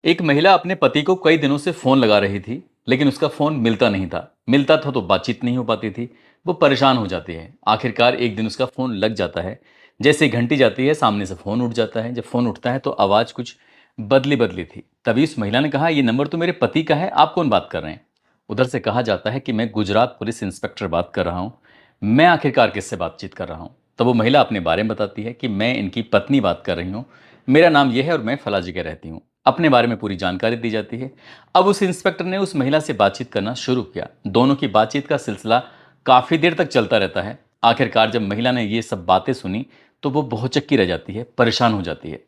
एक महिला अपने पति को कई दिनों से फोन लगा रही थी, लेकिन उसका फोन मिलता नहीं था। मिलता था तो बातचीत नहीं हो पाती थी। वो परेशान हो जाती है। आखिरकार एक दिन उसका फोन लग जाता है। जैसे ही घंटी जाती है, सामने से फोन उठ जाता है। जब फोन उठता है तो आवाज कुछ बदली बदली थी। तभी उस महिला ने कहा, ये नंबर तो मेरे पति का है, आप कौन बात कर रहे हैं? उधर से कहा जाता है कि मैं गुजरात पुलिस इंस्पेक्टर बात कर रहा हूँ। मैं आखिरकार किससे बातचीत कर रहा हूँ? तब वो महिला अपने बारे में बताती है कि मैं इनकी पत्नी बात कर रही हूँ। मेरा नाम यह है और मैं फला जगह रहती हूँ। अपने बारे में पूरी जानकारी दी जाती है। अब उस इंस्पेक्टर ने उस महिला से बातचीत करना शुरू किया। दोनों की बातचीत का सिलसिला काफी देर तक चलता रहता है। आखिरकार जब महिला ने ये सब बातें सुनी तो वो बहुत चक्की रह जाती है, परेशान हो जाती है।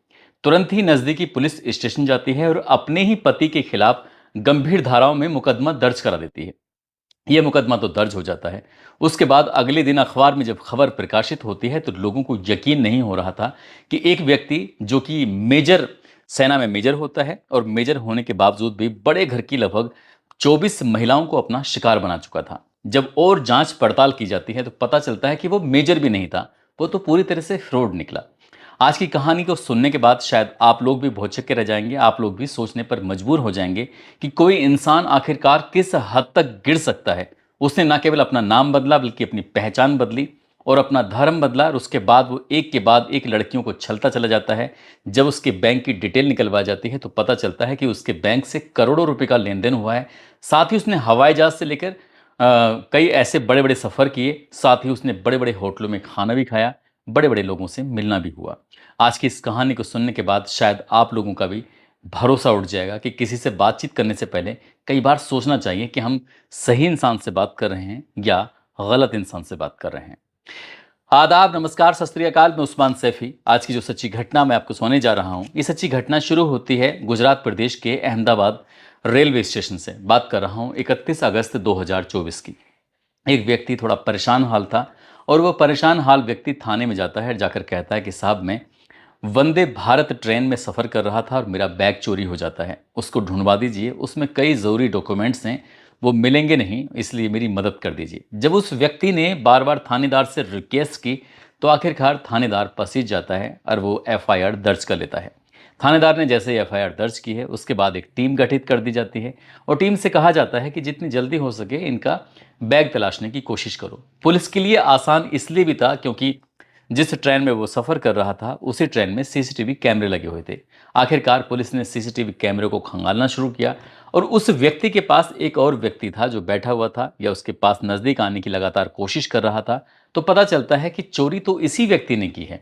तुरंत ही नजदीकी पुलिस स्टेशन जाती है और अपने ही पति के खिलाफ गंभीर धाराओं में मुकदमा दर्ज करा देती है। यह मुकदमा तो दर्ज हो जाता है। उसके बाद अगले दिन अखबार में जब खबर प्रकाशित होती है तो लोगों को यकीन नहीं हो रहा था कि एक व्यक्ति जो कि मेजर, सेना में मेजर होता है और मेजर होने के बावजूद भी बड़े घर की लगभग 24 महिलाओं को अपना शिकार बना चुका था। जब और जांच पड़ताल की जाती है तो पता चलता है कि वो मेजर भी नहीं था, वो तो पूरी तरह से फ्रॉड निकला। आज की कहानी को सुनने के बाद शायद आप लोग भी भौचक्के रह जाएंगे, आप लोग भी सोचने पर मजबूर हो जाएंगे कि कोई इंसान आखिरकार किस हद तक गिर सकता है। उसने ना केवल अपना नाम बदला बल्कि अपनी पहचान बदली और अपना धर्म बदला, और उसके बाद वो एक के बाद एक लड़कियों को छलता चला जाता है। जब उसके बैंक की डिटेल निकलवा जाती है तो पता चलता है कि उसके बैंक से करोड़ों रुपए का लेन देन हुआ है। साथ ही उसने हवाई जहाज से लेकर कई ऐसे बड़े बड़े सफ़र किए। साथ ही उसने बड़े बड़े होटलों में खाना भी खाया, बड़े बड़े लोगों से मिलना भी हुआ। आज की इस कहानी को सुनने के बाद शायद आप लोगों का भी भरोसा उठ जाएगा कि किसी से बातचीत करने से पहले कई बार सोचना चाहिए कि हम सही इंसान से बात कर रहे हैं या गलत इंसान से बात कर रहे हैं। आदाब, नमस्कार, सत श्री अकाल। मैं उस्मान सैफी। आज की जो सच्ची घटना मैं आपको सुनाने जा रहा हूँ, ये सच्ची घटना शुरू होती है गुजरात प्रदेश के अहमदाबाद रेलवे स्टेशन से। बात कर रहा हूँ 31 अगस्त 2024 की। एक व्यक्ति थोड़ा परेशान हाल था और वो परेशान हाल व्यक्ति थाने में जाता है। जाकर कहता है कि साहब, मैं वंदे भारत ट्रेन में सफ़र कर रहा था और मेरा बैग चोरी हो जाता है, उसको ढूंढवा दीजिए, उसमें कई ज़रूरी डॉक्यूमेंट्स हैं, वो मिलेंगे नहीं, इसलिए मेरी मदद कर दीजिए। जब उस व्यक्ति ने बार बार थानेदार से रिक्वेस्ट की तो आखिरकार थानेदार पसीज जाता है और वो एफआईआर दर्ज कर लेता है। थानेदार ने जैसे ही एफआईआर दर्ज की है उसके बाद एक टीम गठित कर दी जाती है और टीम से कहा जाता है कि जितनी जल्दी हो सके इनका बैग तलाशने की कोशिश करो। पुलिस के लिए आसान इसलिए भी था क्योंकि जिस ट्रेन में वो सफ़र कर रहा था उसी ट्रेन में सीसीटीवी कैमरे लगे हुए थे। आखिरकार पुलिस ने सीसीटीवी कैमरे को खंगालना शुरू किया और उस व्यक्ति के पास एक और व्यक्ति था जो बैठा हुआ था या उसके पास नज़दीक आने की लगातार कोशिश कर रहा था। तो पता चलता है कि चोरी तो इसी व्यक्ति ने की है।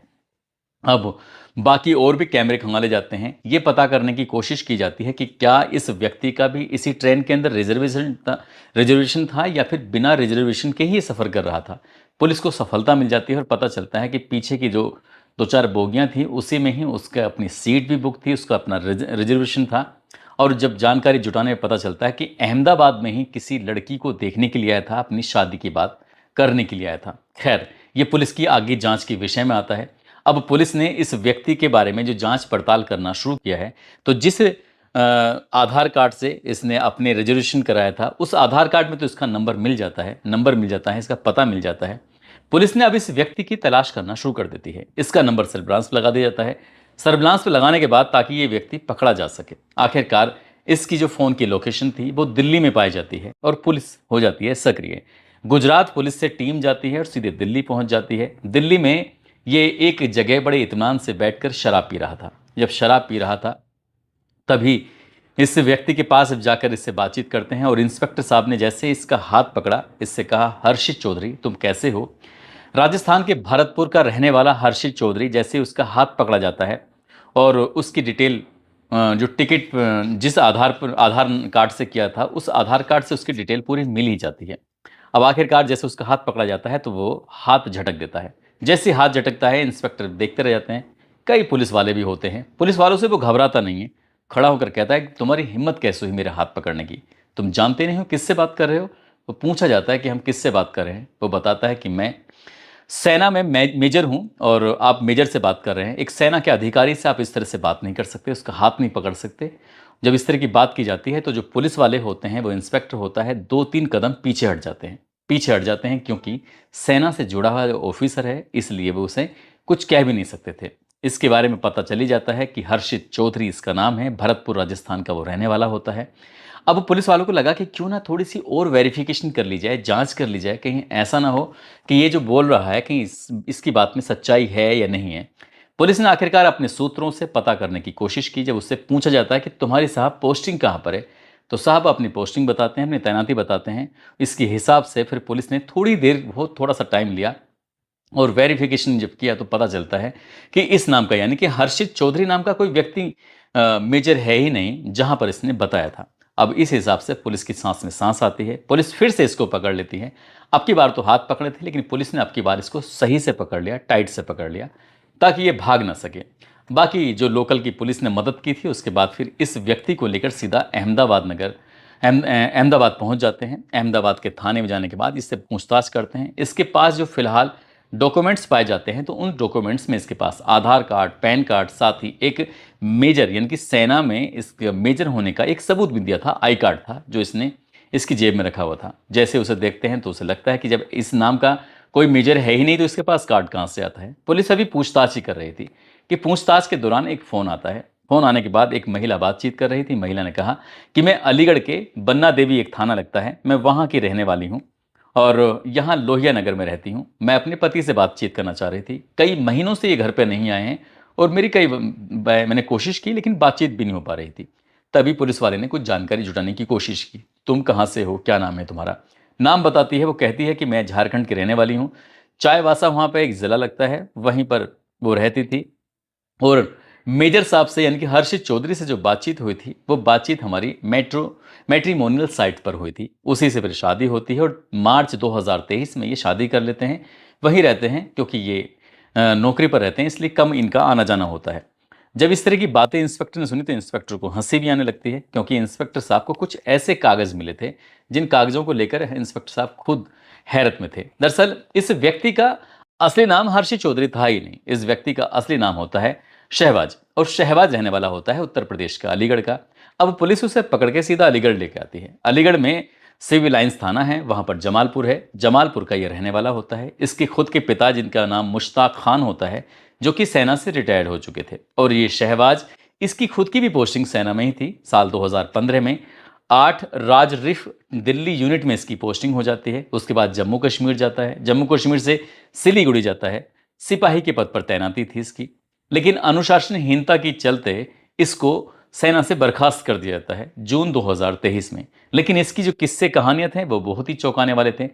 अब बाकी और भी कैमरे खंगाले जाते हैं। ये पता करने की कोशिश की जाती है कि क्या इस व्यक्ति का भी इसी ट्रेन के अंदर रिजर्वेशन था या फिर बिना रिजर्वेशन के ही ये सफ़र कर रहा था। पुलिस को सफलता मिल जाती है और पता चलता है कि पीछे की जो दो चार बोगियां थी उसी में ही उसका अपनी सीट भी बुक थी, उसका अपना रिजर्वेशन था। और जब जानकारी जुटाने में पता चलता है कि अहमदाबाद में ही किसी लड़की को देखने के लिए आया था, अपनी शादी की बात करने के लिए आया था। खैर, ये पुलिस की आगे जांच के विषय में आता है। अब पुलिस ने इस व्यक्ति के बारे में जो जांच पड़ताल करना शुरू किया है, तो जिस आधार कार्ड से इसने अपने रिजर्वेशन कराया था उस आधार कार्ड में तो इसका नंबर मिल जाता है, इसका पता मिल जाता है। पुलिस ने अब इस व्यक्ति की तलाश करना शुरू कर देती है। इसका नंबर सर्विलांस पे लगा दिया जाता है। सर्विलांस पे लगाने के बाद ताकि ये व्यक्ति पकड़ा जा सके। आखिरकार इसकी जो फ़ोन की लोकेशन थी वो दिल्ली में पाई जाती है और पुलिस हो जाती है सक्रिय। गुजरात पुलिस से टीम जाती है और सीधे दिल्ली पहुंच जाती है। दिल्ली में ये एक जगह बड़े इत्मीनान से बैठकर शराब पी रहा था। जब शराब पी रहा था तभी इस व्यक्ति के पास जब जाकर इससे बातचीत करते हैं और इंस्पेक्टर साहब ने जैसे इसका हाथ पकड़ा, इससे कहा, हर्षित चौधरी तुम कैसे हो? राजस्थान के भरतपुर का रहने वाला हर्षित चौधरी जैसे उसका हाथ पकड़ा जाता है और उसकी डिटेल, जो टिकट जिस आधार कार्ड से किया था उस आधार कार्ड से उसकी डिटेल पूरी मिल ही जाती है। अब आखिरकार जैसे उसका हाथ पकड़ा जाता है तो वो हाथ झटक देता है। जैसे हाथ झटकता है इंस्पेक्टर देखते रह जाते हैं। कई पुलिस वाले भी होते हैं, पुलिस वालों से वो घबराता नहीं है। खड़ा होकर कहता है, तुम्हारी हिम्मत कैसे हुई मेरे हाथ पकड़ने की? तुम जानते नहीं हो किससे बात कर रहे हो? वो पूछा जाता है कि हम किससे बात कर रहे हैं। वो बताता है कि मैं सेना में मेजर हूं और आप मेजर से बात कर रहे हैं। एक सेना के अधिकारी से आप इस तरह से बात नहीं कर सकते, उसका हाथ नहीं पकड़ सकते। जब इस तरह की बात की जाती है तो जो पुलिस वाले होते हैं, वो इंस्पेक्टर होता है, 2-3 कदम पीछे हट जाते हैं। पीछे हट जाते हैं क्योंकि सेना से जुड़ा हुआ जो ऑफिसर है, इसलिए वो उसे कुछ कह भी नहीं सकते थे। इसके बारे में पता चल ही जाता है कि हर्षित चौधरी इसका नाम है, भरतपुर राजस्थान का वो रहने वाला होता है। अब पुलिस वालों को लगा कि क्यों ना थोड़ी-सी और वेरिफ़िकेशन कर ली जाए, जाँच कर ली जाए, कहीं ऐसा ना हो कि ये जो बोल रहा है कहीं इसकी बात में सच्चाई है या नहीं है। पुलिस ने आखिरकार अपने सूत्रों से पता करने की कोशिश की। जब उससे पूछा जाता है कि तुम्हारी साहब पोस्टिंग कहाँ पर है? तो साहब अपनी पोस्टिंग बताते हैं, अपनी तैनाती बताते हैं। इसके हिसाब से फिर पुलिस ने थोड़ी देर बहुत थोड़ा-सा टाइम लिया और वेरिफिकेशन जब किया तो पता चलता है कि इस नाम का यानी कि हर्षित चौधरी नाम का कोई व्यक्ति मेजर है ही नहीं जहां पर इसने बताया था। अब इस हिसाब से पुलिस की सांस में सांस आती है। पुलिस फिर से इसको पकड़ लेती है। अब की बार तो हाथ पकड़े थे, लेकिन पुलिस ने अब की बार इसको सही से पकड़ लिया, टाइट से पकड़ लिया, ताकि ये भाग ना सके। बाकी जो लोकल की पुलिस ने मदद की थी, उसके बाद फिर इस व्यक्ति को लेकर सीधा अहमदाबाद पहुंच जाते हैं। अहमदाबाद के थाने में जाने के बाद इससे पूछताछ करते हैं। इसके पास जो फिलहाल डॉक्यूमेंट्स पाए जाते हैं, तो उन डॉक्यूमेंट्स में इसके पास आधार कार्ड, पैन कार्ड, साथ ही एक मेजर यानी कि सेना में इस मेजर होने का एक सबूत भी दिया था, आई कार्ड था, जो इसने इसकी जेब में रखा हुआ था। जैसे उसे देखते हैं तो उसे लगता है कि जब इस नाम का कोई मेजर है ही नहीं तो इसके पास कार्ड कहाँ से आता है। पुलिस अभी पूछताछ ही कर रही थी कि पूछताछ के दौरान एक फ़ोन आता है। फ़ोन आने के बाद एक महिला बातचीत कर रही थी। महिला ने कहा कि मैं अलीगढ़ के बन्ना देवी एक थाना लगता है, मैं वहाँ की रहने वाली हूँ और यहाँ लोहिया नगर में रहती हूँ। मैं अपने पति से बातचीत करना चाह रही थी। कई महीनों से ये घर पे नहीं आए हैं और मेरी मैंने कोशिश की, लेकिन बातचीत भी नहीं हो पा रही थी। तभी पुलिस वाले ने कुछ जानकारी जुटाने की कोशिश की। तुम कहाँ से हो, क्या नाम है तुम्हारा? नाम बताती है। वो कहती है कि मैं झारखंड की रहने वाली हूँ। चायवासा वहाँ पे एक ज़िला लगता है, वहीं पर वो रहती थी। और मेजर साहब से यानी कि हर्षित चौधरी से जो बातचीत हुई थी, वो बातचीत हमारी मैट्रिमोनियल साइट पर हुई थी। उसी से फिर शादी होती है और मार्च 2023 में ये शादी कर लेते हैं। वहीं रहते हैं, क्योंकि ये नौकरी पर रहते हैं, इसलिए कम इनका आना जाना होता है। जब इस तरह की बातें इंस्पेक्टर ने सुनी तो इंस्पेक्टर को हंसी भी आने लगती है, क्योंकि इंस्पेक्टर साहब को कुछ ऐसे कागज मिले थे जिन कागजों को लेकर इंस्पेक्टर साहब खुद हैरत में थे। दरअसल इस व्यक्ति का असली नाम हर्षित चौधरी था ही नहीं। इस व्यक्ति का असली नाम होता है शहबाज, और शहबाज रहने वाला होता है उत्तर प्रदेश का, अलीगढ़ का। अब पुलिस उसे पकड़ के सीधा अलीगढ़ लेके आती है। अलीगढ़ में सिविल लाइंस थाना है, वहां पर जमालपुर है। जमालपुर का ये रहने वाला होता है। इसके खुद के पिता, जिनका नाम मुश्ताक खान होता है, जो कि सेना से रिटायर्ड हो चुके थे। और ये शहबाज, इसकी खुद की भी पोस्टिंग सेना में ही थी। साल 2015 में 8 राज रिफ दिल्ली यूनिट में इसकी पोस्टिंग हो जाती है। उसके बाद जम्मू कश्मीर जाता है। जम्मू कश्मीर से सिलीगुड़ी जाता है। सिपाही के पद पर तैनाती थी इसकी, लेकिन अनुशासनहीनता की चलते इसको सेना से बर्खास्त कर दिया जाता है जून 2023 में। लेकिन इसकी जो किस्से कहानियां थे वो बहुत ही चौंकाने वाले थे।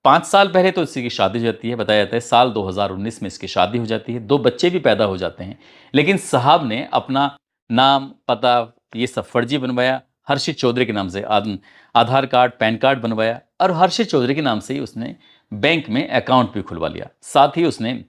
5 साल पहले तो इसकी शादी हो जाती है। बताया जाता है साल 2019 में इसकी शादी हो जाती है। 2 बच्चे भी पैदा हो जाते हैं। लेकिन साहब ने अपना नाम, पता ये सब फर्जी बनवाया। हर्षित चौधरी के नाम से आधार कार्ड, पैन कार्ड बनवाया और हर्षित चौधरी के नाम से ही उसने बैंक में अकाउंट भी खुलवा लिया। साथ ही उसने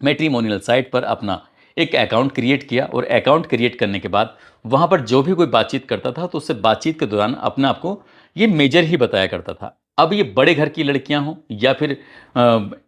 मैट्रिमोनियल साइट पर अपना एक अकाउंट क्रिएट किया और अकाउंट क्रिएट करने के बाद वहाँ पर जो भी कोई बातचीत करता था तो उससे बातचीत के दौरान अपने आप को ये मेजर ही बताया करता था। अब ये बड़े घर की लड़कियां हों या फिर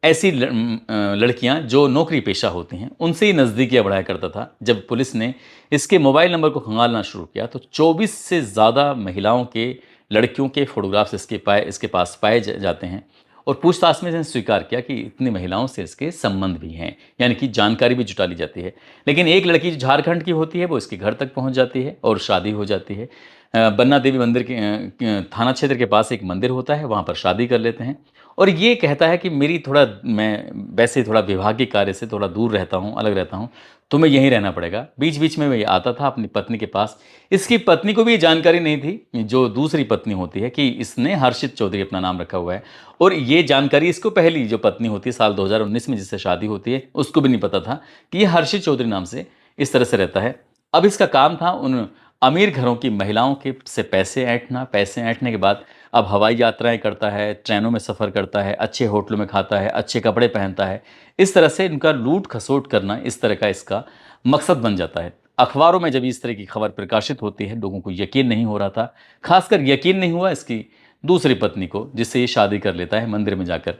ऐसी लड़कियां जो नौकरी पेशा होती हैं, उनसे ही नज़दीकियां बढ़ाया करता था। जब पुलिस ने इसके मोबाइल नंबर को खंगालना शुरू किया तो 24 से ज़्यादा महिलाओं के, लड़कियों के फोटोग्राफ्स इसके पास पाए जाते हैं। और पूछताछ में इसने स्वीकार किया कि इतनी महिलाओं से इसके संबंध भी हैं, यानी कि जानकारी भी जुटा ली जाती है। लेकिन एक लड़की जो झारखंड की होती है वो इसके घर तक पहुंच जाती है और शादी हो जाती है। बन्ना देवी मंदिर के थाना क्षेत्र के पास एक मंदिर होता है, वहाँ पर शादी कर लेते हैं। और ये कहता है कि मैं वैसे थोड़ा विभागीय कार्य से थोड़ा दूर रहता हूँ, अलग रहता हूँ, तुम्हें यहीं रहना पड़ेगा। बीच बीच में ये आता था अपनी पत्नी के पास। इसकी पत्नी को भी ये जानकारी नहीं थी, जो दूसरी पत्नी होती है, कि इसने हर्षित चौधरी अपना नाम रखा हुआ है। और ये जानकारी इसको पहली जो पत्नी होती है साल 2019 में जिससे शादी होती है, उसको भी नहीं पता था कि ये हर्षित चौधरी नाम से इस तरह से रहता है। अब इसका काम था उन अमीर घरों की महिलाओं के से पैसे ऐंठना। पैसे ऐंठने के बाद अब हवाई यात्राएं करता है, ट्रेनों में सफ़र करता है, अच्छे होटलों में खाता है, अच्छे कपड़े पहनता है। इस तरह से इनका लूट खसोट करना, इस तरह का इसका मकसद बन जाता है। अखबारों में जब इस तरह की खबर प्रकाशित होती है, लोगों को यकीन नहीं हो रहा था। खासकर यकीन नहीं हुआ इसकी दूसरी पत्नी को, जिससे ये शादी कर लेता है मंदिर में जाकर।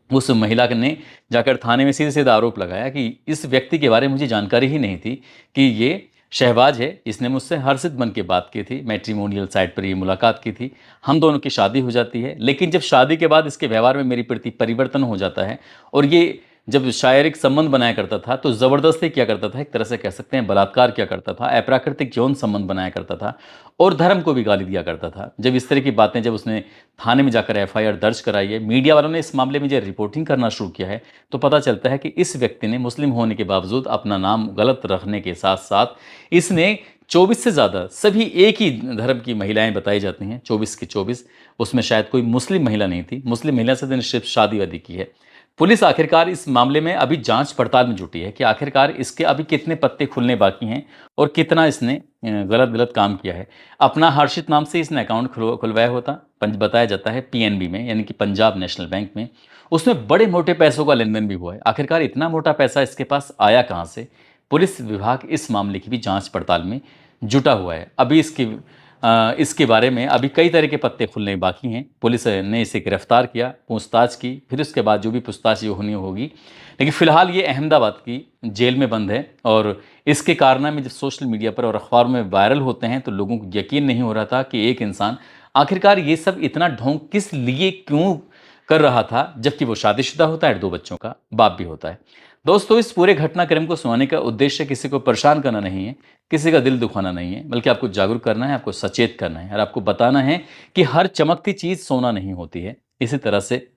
उस महिला ने जाकर थाने में सीधे सीधे आरोप लगाया कि इस व्यक्ति के बारे में मुझे जानकारी ही नहीं थी कि ये शहबाज है। इसने मुझसे हर्षित बन के बात की थी, मैट्रिमोनियल साइट पर ये मुलाकात की थी, हम दोनों की शादी हो जाती है। लेकिन जब शादी के बाद इसके व्यवहार में मेरे प्रति परिवर्तन हो जाता है और ये जब शारीरिक संबंध बनाया करता था तो ज़बरदस्ती किया करता था, एक तरह से कह सकते हैं बलात्कार किया करता था, अप्राकृतिक यौन संबंध बनाया करता था और धर्म को भी गाली दिया करता था। जब इस तरह की बातें जब उसने थाने में जाकर एफआईआर दर्ज कराई है, मीडिया वालों ने इस मामले में जब रिपोर्टिंग करना शुरू किया है, तो पता चलता है कि इस व्यक्ति ने मुस्लिम होने के बावजूद अपना नाम गलत रखने के साथ साथ इसने 24 से ज़्यादा सभी एक ही धर्म की महिलाएं बताई जाती हैं, 24 की 24, उसमें शायद कोई मुस्लिम महिला नहीं थी। मुस्लिम महिला से उसने सिर्फ शादी वादी की है। पुलिस आखिरकार इस मामले में अभी जांच पड़ताल में जुटी है कि आखिरकार इसके अभी कितने पत्ते खुलने बाकी हैं और कितना इसने गलत गलत काम किया है। अपना हर्षित नाम से इसने अकाउंट खुलवाया होता, बताया जाता है पीएनबी में, यानी कि पंजाब नेशनल बैंक में। उसमें बड़े मोटे पैसों का लेन देन भी हुआ है। आखिरकार इतना मोटा पैसा इसके पास आया कहाँ से? पुलिस विभाग इस मामले की भी जांच पड़ताल में जुटा हुआ है। अभी इसके बारे में अभी कई तरह के पत्ते खुलने बाकी हैं। पुलिस ने इसे गिरफ्तार किया, पूछताछ की, फिर उसके बाद जो भी पूछताछ होनी होगी। लेकिन फिलहाल ये अहमदाबाद की जेल में बंद है और इसके कारनामे जब सोशल मीडिया पर और अखबारों में वायरल होते हैं तो लोगों को यकीन नहीं हो रहा था कि एक इंसान आखिरकार ये सब इतना ढोंग किस लिए क्यों कर रहा था, जबकि वो शादीशुदा होता है, 2 बच्चों का बाप भी होता है। दोस्तों, इस पूरे घटनाक्रम को सुनाने का उद्देश्य किसी को परेशान करना नहीं है, किसी का दिल दुखाना नहीं है, बल्कि आपको जागरूक करना है, आपको सचेत करना है और आपको बताना है कि हर चमकती चीज़ सोना नहीं होती है। इसी तरह से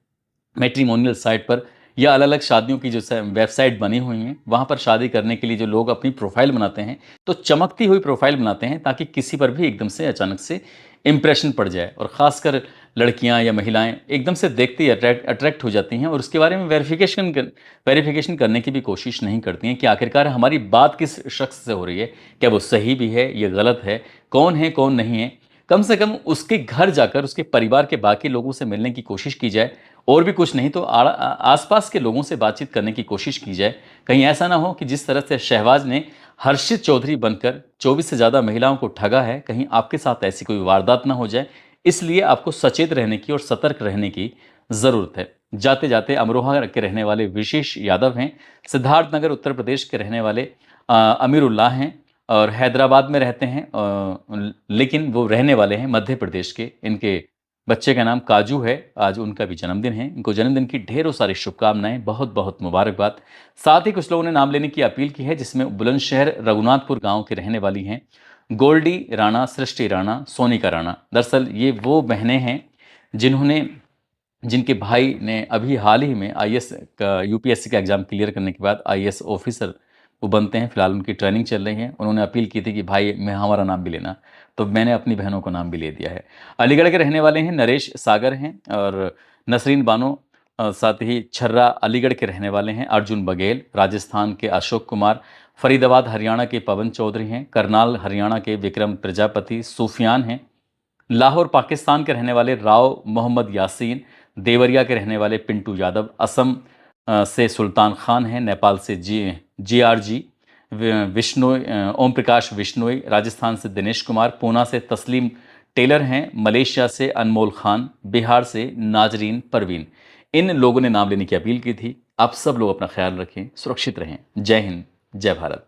मैट्रिमोनियल साइट पर या अलग अलग शादियों की जो वेबसाइट बनी हुई हैं, वहाँ पर शादी करने के लिए जो लोग अपनी प्रोफाइल बनाते हैं तो चमकती हुई प्रोफाइल बनाते हैं ताकि किसी पर भी एकदम से अचानक से इम्प्रेशन पड़ जाए और ख़ासकर लड़कियां या महिलाएं एकदम से देखते ही अट्रैक्ट हो जाती हैं और उसके बारे में वेरिफिकेशन करने की भी कोशिश नहीं करती हैं कि आखिरकार हमारी बात किस शख्स से हो रही है, क्या वो सही भी है या गलत है कौन नहीं है। कम से कम उसके घर जाकर उसके परिवार के बाकी लोगों से मिलने की कोशिश की जाए और भी कुछ नहीं तो आसपास के लोगों से बातचीत करने की कोशिश की जाए। कहीं ऐसा ना हो कि जिस तरह से शहबाज ने हर्षित चौधरी बनकर 24 से ज़्यादा महिलाओं को ठगा है, कहीं आपके साथ ऐसी कोई वारदात ना हो जाए। इसलिए आपको सचेत रहने की और सतर्क रहने की ज़रूरत है। जाते जाते अमरोहा के रहने वाले विशेष यादव हैं, सिद्धार्थनगर उत्तर प्रदेश के रहने वाले अमीरुल्लाह हैं और हैदराबाद में रहते हैं, लेकिन वो रहने वाले हैं मध्य प्रदेश के। इनके बच्चे का नाम काजू है, आज उनका भी जन्मदिन है। इनको जन्मदिन की ढेरों सारी शुभकामनाएं, बहुत बहुत मुबारकबाद। साथ ही कुछ लोगों ने नाम लेने की अपील की है, जिसमें बुलंदशहर रघुनाथपुर गांव के रहने वाली हैं गोल्डी राणा, सृष्टि राणा, सोनिका राणा। दरअसल ये वो बहनें हैं जिनके भाई ने अभी हाल ही में आईएएस का यूपीएससी का एग्ज़ाम क्लियर करने के बाद आईएएस ऑफिसर वो बनते हैं। फिलहाल उनकी ट्रेनिंग चल रही है। उन्होंने अपील की थी कि भाई मैं हमारा नाम भी लेना, तो मैंने अपनी बहनों को नाम भी ले दिया है। अलीगढ़ के रहने वाले हैं नरेश सागर हैं और नसरीन बानो। साथ ही छर्रा अलीगढ़ के रहने वाले हैं अर्जुन बघेल, राजस्थान के अशोक कुमार, फरीदाबाद हरियाणा के पवन चौधरी हैं, करनाल हरियाणा के विक्रम प्रजापति, सूफियान हैं, लाहौर पाकिस्तान के रहने वाले राव मोहम्मद यासीन, देवरिया के रहने वाले पिंटू यादव, असम से सुल्तान खान हैं, नेपाल से जी विश्नोई, ओम प्रकाश विश्नोई, राजस्थान से दिनेश कुमार, पूना से तस्लीम टेलर हैं, मलेशिया से अनमोल खान, बिहार से नाजरीन परवीन। इन लोगों ने नाम लेने की अपील की थी। आप सब लोग अपना ख्याल रखें, सुरक्षित रहें। जय हिंद, जय भारत।